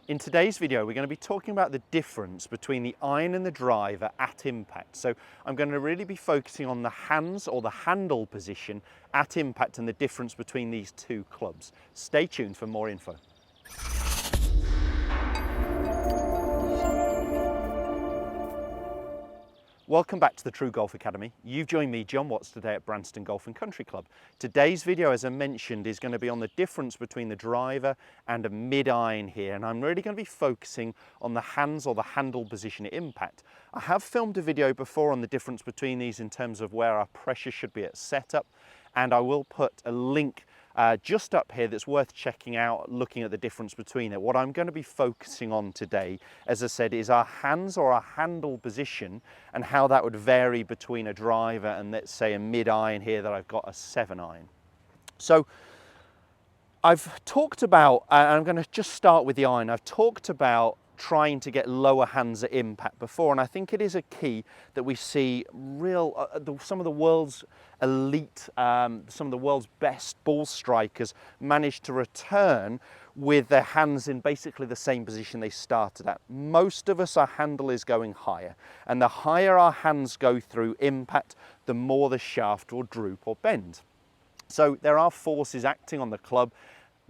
In today's video, we're going to be talking about the difference between the iron and the driver at impact. So I'm going to really be focusing on the hands or the handle position at impact and the difference between these two clubs. Stay tuned for more info. Welcome back to the TruGolf Academy. You've joined me, Jon Watts, today at Branston Golf and Country Club. Today's video, as I mentioned, is going to be on the difference between the driver and a mid-iron here, and I'm really going to be focusing on the hands or the handle position at impact. I have filmed a video before on the difference between these in terms of where our pressure should be at setup, and I will put a link just up here that's worth checking out, looking at the difference between it. What I'm going to be focusing on today, as I said, is our hands or our handle position and how that would vary between a driver and, let's say, a mid-iron here that I've got a 7-iron. So I've talked about, and I'm going to just start with the iron, I've talked about trying to get lower hands at impact before, and I think it is a key that we see some of the world's elite, some of the world's best ball strikers manage to return with their hands in basically the same position they started at. Most of us, our handle is going higher, and the higher our hands go through impact, the more the shaft will droop or bend. So there are forces acting on the club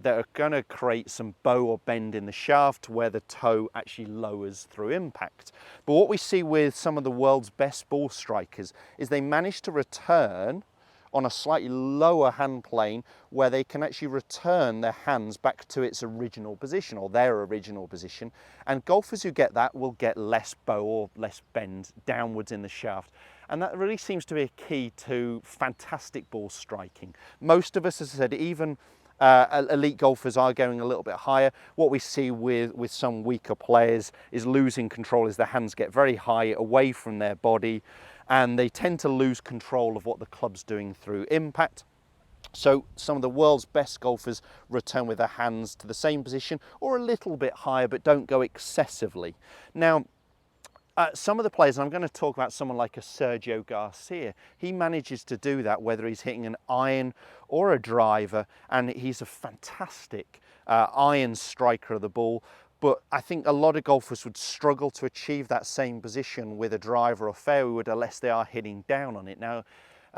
that are going to create some bow or bend in the shaft where the toe actually lowers through impact. But what we see with some of the world's best ball strikers is they manage to return on a slightly lower hand plane where they can actually return their hands back to its original position or their original position. And golfers who get that will get less bow or less bend downwards in the shaft. And that really seems to be a key to fantastic ball striking. Most of us, as I said, even elite golfers are going a little bit higher. What we see with some weaker players is losing control as their hands get very high away from their body, and they tend to lose control of what the club's doing through impact. So some of the world's best golfers return with their hands to the same position or a little bit higher, but don't go excessively. Now, some of the players, and I'm going to talk about someone like a Sergio Garcia, he manages to do that whether he's hitting an iron or a driver, and he's a fantastic iron striker of the ball. But I think a lot of golfers would struggle to achieve that same position with a driver or fairway wood unless they are hitting down on it. Now,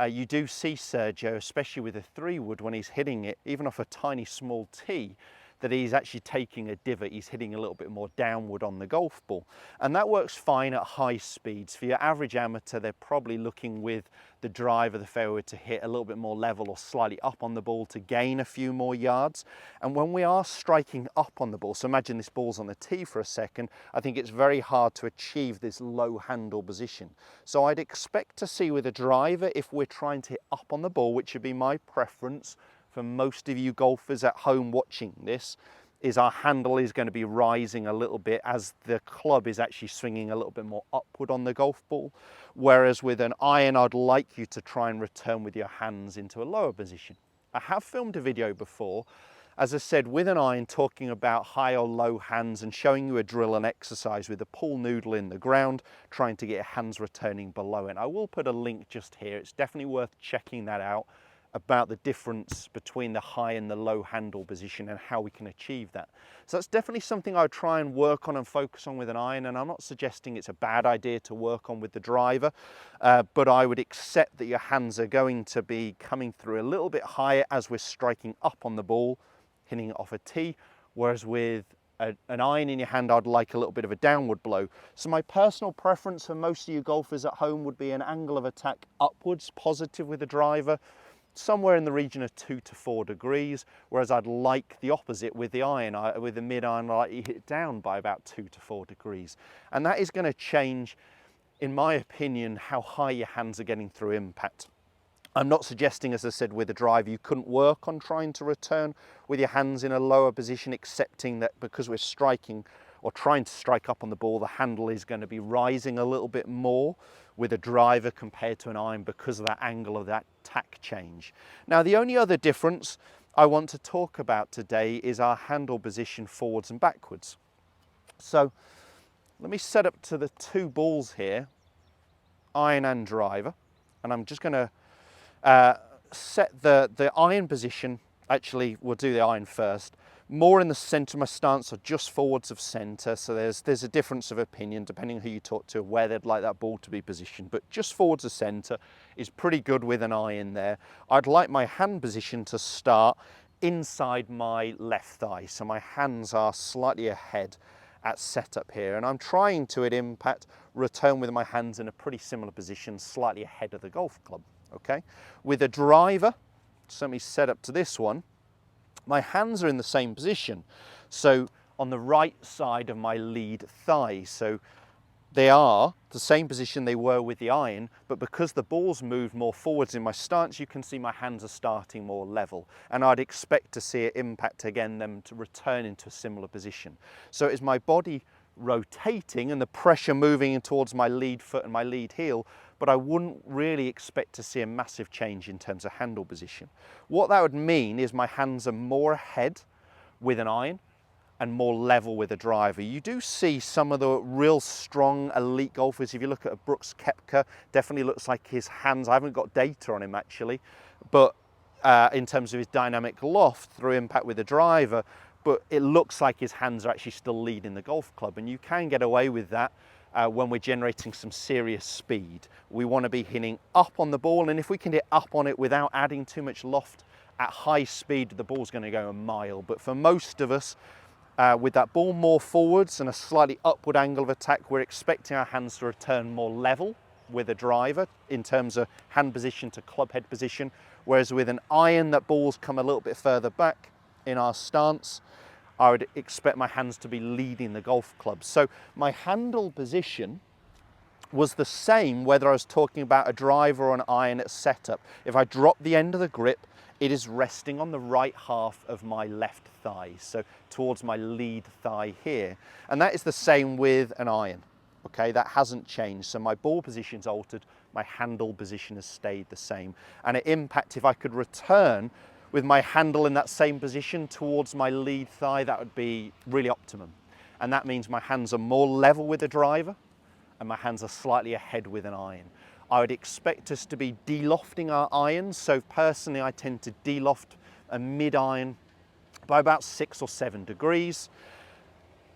you do see Sergio, especially with a 3-wood, when he's hitting it, even off a tiny small tee, that he's actually taking a divot, he's hitting a little bit more downward on the golf ball. And that works fine at high speeds. For your average amateur, they're probably looking with the driver, the fairway, to hit a little bit more level or slightly up on the ball to gain a few more yards. And when we are striking up on the ball, so imagine this ball's on the tee for a second, I think it's very hard to achieve this low handle position. So I'd expect to see with a driver, if we're trying to hit up on the ball, which would be my preference for most of you golfers at home watching this, is our handle is going to be rising a little bit as the club is actually swinging a little bit more upward on the golf ball. Whereas with an iron, I'd like you to try and return with your hands into a lower position. I have filmed a video before, as I said, with an iron, talking about high or low hands and showing you a drill and exercise with a pool noodle in the ground, trying to get your hands returning below it. I will put a link just here. It's definitely worth checking that out, about the difference between the high and the low handle position and how we can achieve that. So that's definitely something I would try and work on and focus on with an iron, and I'm not suggesting it's a bad idea to work on with the driver, but I would accept that your hands are going to be coming through a little bit higher as we're striking up on the ball, hitting it off a tee, whereas with an iron in your hand, I'd like a little bit of a downward blow. So my personal preference for most of you golfers at home would be an angle of attack upwards, positive with the driver, somewhere in the region of 2 to 4 degrees, whereas I'd like the opposite with the iron. With the mid-iron, I like to hit it down by about 2 to 4 degrees. And that is going to change, in my opinion, how high your hands are getting through impact. I'm not suggesting, as I said, with a drive, you couldn't work on trying to return with your hands in a lower position, accepting that because we're striking or trying to strike up on the ball, the handle is going to be rising a little bit more with a driver compared to an iron because of that angle of that tack change. Now, the only other difference I want to talk about today is our handle position forwards and backwards. So let me set up to the two balls here, iron and driver, and I'm just going to set the iron position. Actually, we'll do the iron first. more in the centre of my stance or just forwards of centre. So there's a difference of opinion depending on who you talk to, where they'd like that ball to be positioned. But just forwards of centre is pretty good with an iron there. I'd like my hand position to start inside my left thigh. So my hands are slightly ahead at setup here. And I'm trying to, at impact, return with my hands in a pretty similar position, slightly ahead of the golf club, okay? With a driver, certainly set up to this one, my hands are in the same position. So on the right side of my lead thigh. So they are the same position they were with the iron, but because the ball's moved more forwards in my stance, you can see my hands are starting more level. And I'd expect to see it impact again, them to return into a similar position. So is my body rotating and the pressure moving towards my lead foot and my lead heel, but I wouldn't really expect to see a massive change in terms of handle position. What that would mean is my hands are more ahead with an iron and more level with a driver. You do see some of the real strong elite golfers. If you look at Brooks Koepka, definitely looks like his hands, I haven't got data on him actually, but in terms of his dynamic loft through impact with the driver, but it looks like his hands are actually still leading the golf club, and you can get away with that when we're generating some serious speed. We want to be hitting up on the ball, and if we can hit up on it without adding too much loft at high speed, the ball's going to go a mile. But for most of us, with that ball more forwards and a slightly upward angle of attack, we're expecting our hands to return more level with a driver in terms of hand position to club head position, whereas with an iron, that ball's come a little bit further back in our stance. I would expect my hands to be leading the golf club. So my handle position was the same whether I was talking about a driver or an iron at setup. If I drop the end of the grip, it is resting on the right half of my left thigh, so towards my lead thigh here. And that is the same with an iron, okay? That hasn't changed. So my ball position's altered, my handle position has stayed the same. And at impact, if I could return with my handle in that same position towards my lead thigh, that would be really optimum. And that means my hands are more level with the driver and my hands are slightly ahead with an iron. I would expect us to be de-lofting our irons. So personally, I tend to de-loft a mid-iron by about 6 or 7 degrees.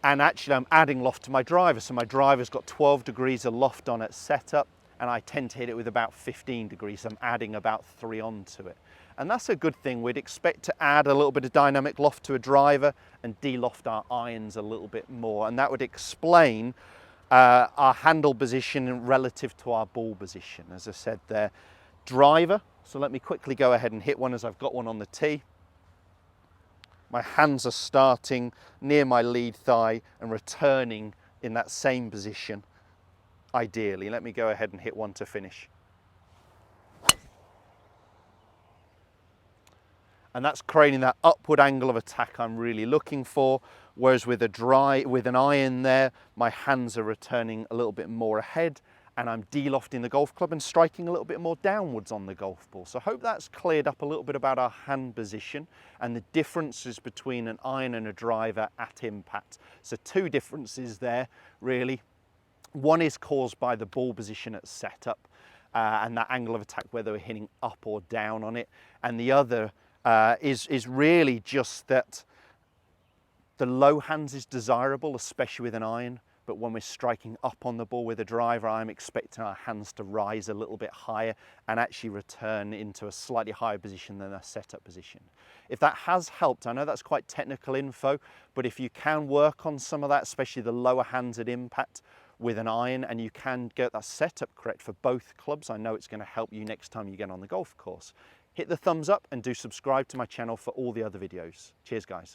And actually I'm adding loft to my driver. So my driver's got 12 degrees of loft on at setup, and I tend to hit it with about 15 degrees. I'm adding about 3 onto it. And that's a good thing. We'd expect to add a little bit of dynamic loft to a driver and de-loft our irons a little bit more. And that would explain our handle position relative to our ball position. As I said there, driver. So let me quickly go ahead and hit one as I've got one on the tee. My hands are starting near my lead thigh and returning in that same position, ideally. Let me go ahead and hit one to finish. And that's creating that upward angle of attack I'm really looking for. Whereas with an iron there, my hands are returning a little bit more ahead, and I'm de-lofting the golf club and striking a little bit more downwards on the golf ball. So I hope that's cleared up a little bit about our hand position and the differences between an iron and a driver at impact. So 2 differences there, really. One is caused by the ball position at setup and that angle of attack, whether we're hitting up or down on it. And the other is really just that the low hands is desirable, especially with an iron, but when we're striking up on the ball with a driver, I'm expecting our hands to rise a little bit higher and actually return into a slightly higher position than a setup position. If that has helped, I know that's quite technical info, but if you can work on some of that, especially the lower hands at impact with an iron, and you can get that setup correct for both clubs, I know it's going to help you next time you get on the golf course. Hit the thumbs up and do subscribe to my channel for all the other videos. Cheers, guys.